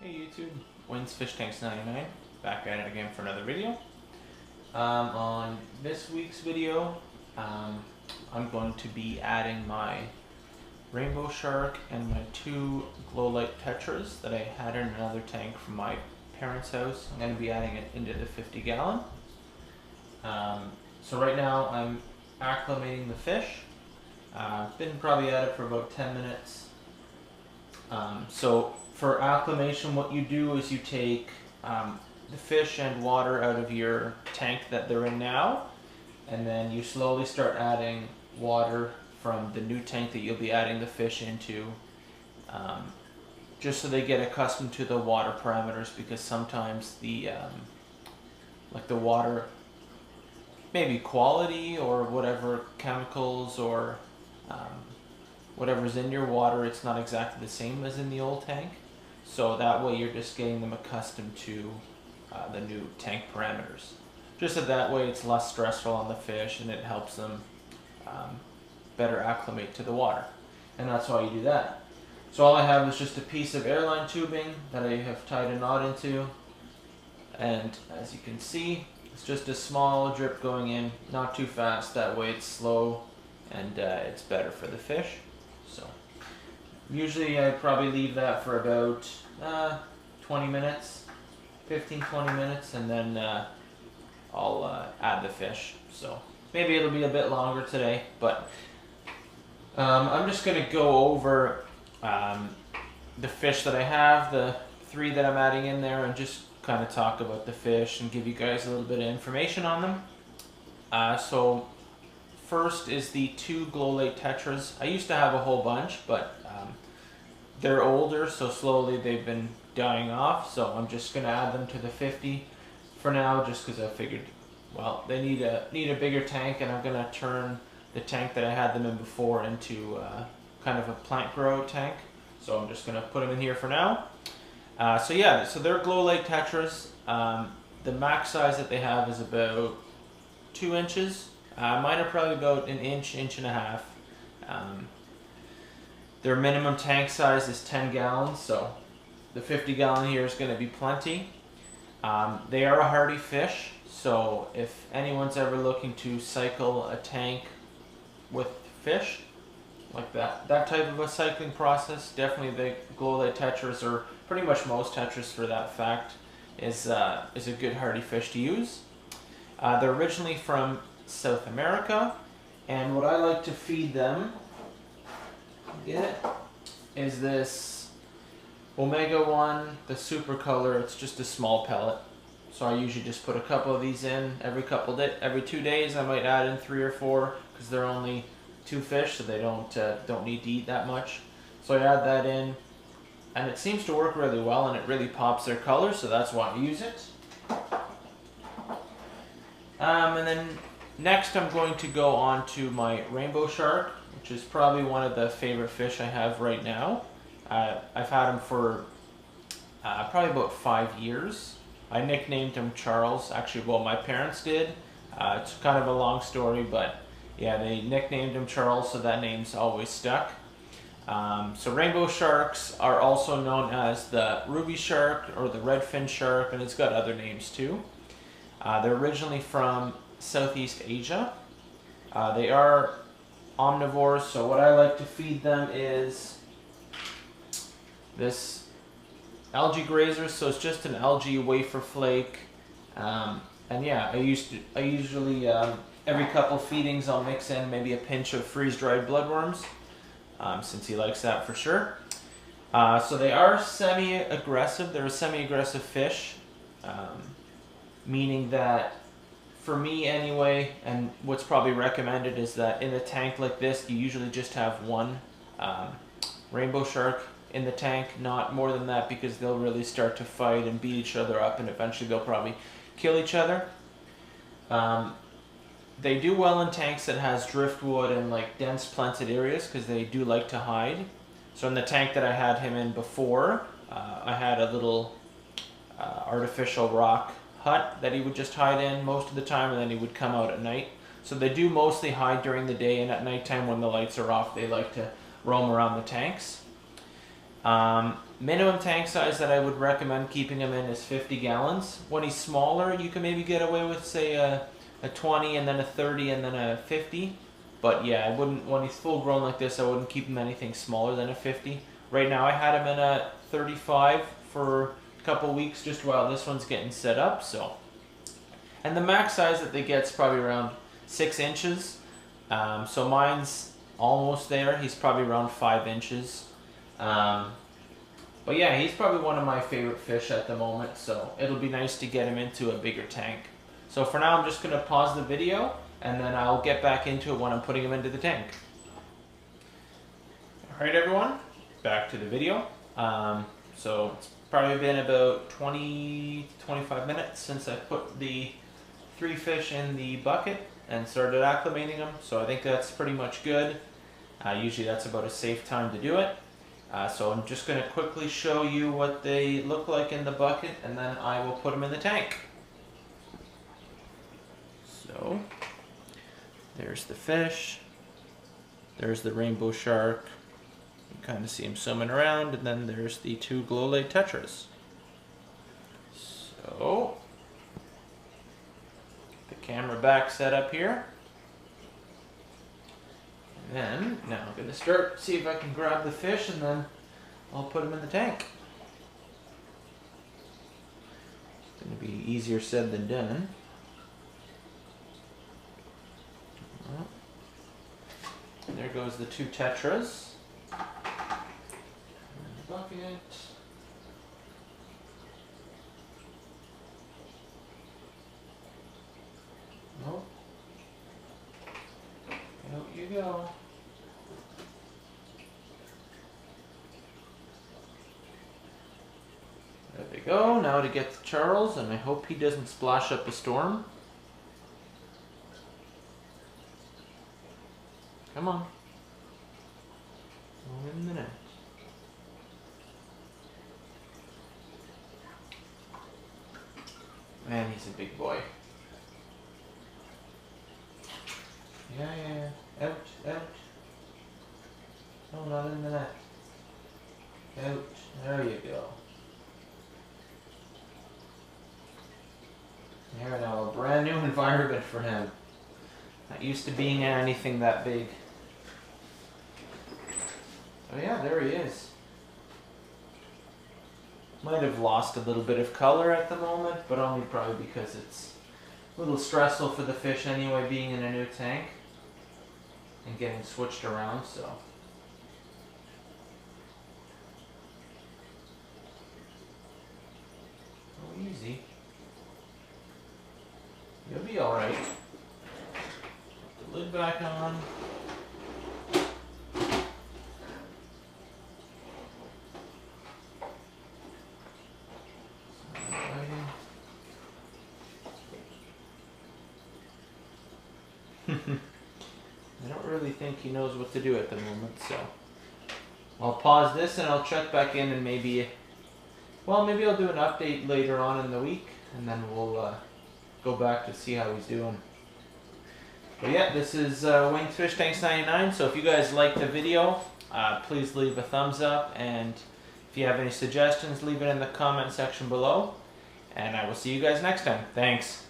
Hey YouTube, Wins Fish Tanks 99, back at it again for another video. On this week's video, I'm going to be adding my rainbow shark and my two glow light tetras that I had in another tank from my parents' house. I'm going to be adding it into the 50 gallon. So right now I'm acclimating the fish. Been probably at it for about 10 minutes. So for acclimation, what you do is you take the fish and water out of your tank that they're in now, and then you slowly start adding water from the new tank that you'll be adding the fish into, just so they get accustomed to the water parameters, because sometimes the like the water, maybe quality or whatever chemicals or whatever's in your water, it's not exactly the same as in the old tank. So that way you're just getting them accustomed to the new tank parameters. Just so that way it's less stressful on the fish and it helps them better acclimate to the water. And that's why you do that. So all I have is just a piece of airline tubing that I have tied a knot into. And as you can see, it's just a small drip going in, not too fast, that way it's slow and it's better for the fish. So usually I probably leave that for about 20 minutes, 15-20 minutes, and then I'll add the fish. So maybe it'll be a bit longer today, but I'm just going to go over the fish that I have, the 3 that I'm adding in there, and just kind of talk about the fish and give you guys a little bit of information on them. So first is the 2 glow light tetras. I used to have a whole bunch, but they're older, so slowly they've been dying off. So I'm just going to add them to the 50 for now, just because I figured, well, they need a bigger tank, and I'm going to turn the tank that I had them in before into kind of a plant grow tank. So I'm just going to put them in here for now. So yeah, so they're glow light tetras. The max size that they have is about 2 inches. Mine are probably about an inch, inch and a half. Their minimum tank size is 10 gallons, so the 50 gallon here is going to be plenty. They are a hardy fish, so if anyone's ever looking to cycle a tank with fish, like that type of a cycling process, definitely the glow light tetras, or pretty much most tetras for that fact, is a good hardy fish to use. They're originally from South America, and what I like to feed them is this Omega-1, the super color. It's just a small pellet, so I usually just put a couple of these in every 2 days. I might add in 3 or 4 because they're only 2 fish, so they don't need to eat that much. So I add that in, and it seems to work really well, and it really pops their color, so that's why I use it. And then next I'm going to go on to my rainbow shark, which is probably one of the favorite fish I have right now. I've had him for probably about 5 years. I nicknamed him Charles. Actually, well, my parents did. It's kind of a long story, but yeah, they nicknamed him Charles, so that name's always stuck. So rainbow sharks are also known as the ruby shark or the redfin shark, and it's got other names too. They're originally from Southeast Asia. They are omnivores, so what I like to feed them is this algae grazer. So it's just an algae wafer flake, and yeah, I usually every couple feedings I'll mix in maybe a pinch of freeze-dried bloodworms, since he likes that for sure. So they are semi-aggressive. They're a semi-aggressive fish, meaning that, for me anyway, and what's probably recommended, is that in a tank like this, you usually just have one rainbow shark in the tank, not more than that, because they'll really start to fight and beat each other up, and eventually they'll probably kill each other. They do well in tanks that has driftwood and like dense planted areas, because they do like to hide. So in the tank that I had him in before, I had a little artificial rock hut that he would just hide in most of the time, and then he would come out at night. So they do mostly hide during the day, and at nighttime when the lights are off, they like to roam around the tanks. Minimum tank size that I would recommend keeping him in is 50 gallons. When he's smaller, you can maybe get away with, say, a 20 and then a 30 and then a 50. But yeah, I wouldn't, when he's full grown like this, I wouldn't keep him anything smaller than a 50. Right now I had him in a 35 for a couple weeks just while this one's getting set up. So, and the max size that they get is probably around 6 inches. So mine's almost there. He's probably around 5 inches. But yeah, he's probably one of my favorite fish at the moment, so it'll be nice to get him into a bigger tank. So for now, I'm just going to pause the video, and then I'll get back into it when I'm putting him into the tank. Alright everyone, back to the video. So it's probably been about 20-25 minutes since I put the 3 fish in the bucket and started acclimating them, so I think that's pretty much good. Usually that's about a safe time to do it. So I'm just going to quickly show you what they look like in the bucket, and then I will put them in the tank. So, there's the fish, there's the rainbow shark, you kind of see him swimming around, and then there's the 2 glow-light tetras. So, get the camera back set up here. And then, now I'm going to start, see if I can grab the fish, and then I'll put them in the tank. It's going to be easier said than done. And there goes the 2 tetras. In the bucket. Nope. Out you go. There we go. Now to get to Charles, and I hope he doesn't splash up a storm. Come on. Go in the net. Man, he's a big boy. Yeah. Out. Oh, not in the net. Out. There you go. There now, a brand new environment for him. Not used to being anything that big. Oh yeah, there he is. Might have lost a little bit of color at the moment, but only probably because it's a little stressful for the fish anyway, being in a new tank and getting switched around, so. Oh, easy. You'll be alright. Put the lid back on. I don't really think he knows what to do at the moment, so I'll pause this and I'll check back in, and maybe I'll do an update later on in the week, and then we'll go back to see how he's doing. But yeah, this is Winged Fish Tanks 99, so if you guys liked the video, please leave a thumbs up, and if you have any suggestions, leave it in the comment section below, and I will see you guys next time. Thanks.